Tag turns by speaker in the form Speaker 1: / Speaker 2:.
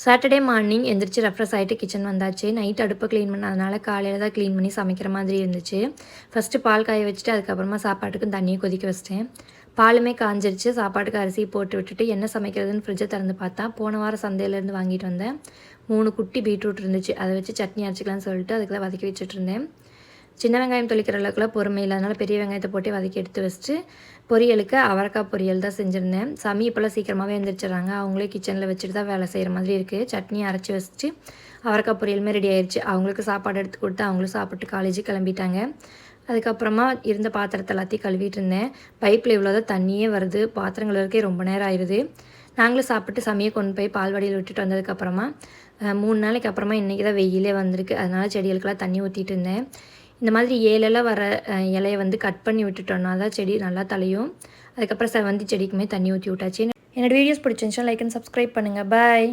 Speaker 1: Saturday morning எந்திரிச்சு refresh ஆகிட்டு kitchen வந்தாச்சு. நைட் அடுப்பை க்ளீன் பண்ணாதனால காலையில் தான் க்ளீன் பண்ணி சமைக்கிற மாதிரி இருந்துச்சு. ஃபஸ்ட்டு பால் காய வச்சுட்டு அதுக்கப்புறமா சாப்பாட்டுக்கும் தண்ணியை கொதிக்க வச்சிட்டேன். பாலுமே காஞ்சிருச்சு. சாப்பாட்டுக்கு அரிசி போட்டு விட்டுட்டு என்ன சமைக்கிறதுன்னு ஃப்ரிட்ஜை திறந்து பார்த்தா போன வாரம் சந்தையிலேருந்து வாங்கிட்டு வந்தேன் 3 குட்டி பீட்ரூட் இருந்துச்சு. அதை வச்சு சட்னி அரைச்சிக்கலாம்னு சொல்லிட்டு அதுக்கு தான் வதக்கி வச்சுட்டு இருந்தேன். சின்ன வெங்காயம் தொளிக்கிற அளவுக்குலாம் பொறுமை இல்லை. அதனால் பெரிய வெங்காயத்தை போட்டு வதக்கி எடுத்து வச்சுட்டு பொரியலுக்கு அவரைக்காய் பொரியல் தான் செஞ்சுருந்தேன். சாமி இப்போல்லாம் சீக்கிரமாகவே எழுந்திரிச்சிட்றாங்க. அவங்களே கிச்சனில் வச்சுட்டு தான் வேலை செய்கிற மாதிரி இருக்குது. சட்னி அரைச்சி வச்சுட்டு அவரைக்காய் பொரியலுமே ரெடி ஆயிடுச்சு. அவங்களுக்கு சாப்பாடு எடுத்து கொடுத்து அவங்களும் சாப்பிட்டு காலேஜுக்கு கிளம்பிட்டாங்க. அதுக்கப்புறமா இருந்த பாத்திரத்தை எல்லாத்தையும் கழுவிட்டு இருந்தேன். பைப்பில் இவ்வளோ தான் தண்ணியே வருது. பாத்திரங்கள் வரைக்கும் ரொம்ப நேரம் ஆயிடுது. நாங்களும் சாப்பிட்டு சமையை கொண்டு போய் பால்வாடியில் விட்டுட்டு வந்ததுக்கப்புறமா 3 நாளைக்கு அப்புறமா இன்றைக்கி தான் வெயிலே வந்திருக்கு. அதனால் செடிகளுக்கெல்லாம் தண்ணி ஊற்றிட்டு இருந்தேன். இந்த மாதிரி 7 இலை வர இலையை வந்து கட் பண்ணி விட்டுட்டோம்னா தான் செடி நல்லா தலையும். அதுக்கப்புறம் செவந்தி செடிக்குமே தண்ணி ஊற்றி விட்டாச்சு. என்னோடய வீடியோஸ் பிடிச்சிருந்துச்சுன்னா லைக் அண்ட் சப்ஸ்கிரைப் பண்ணுங்கள். பாய்.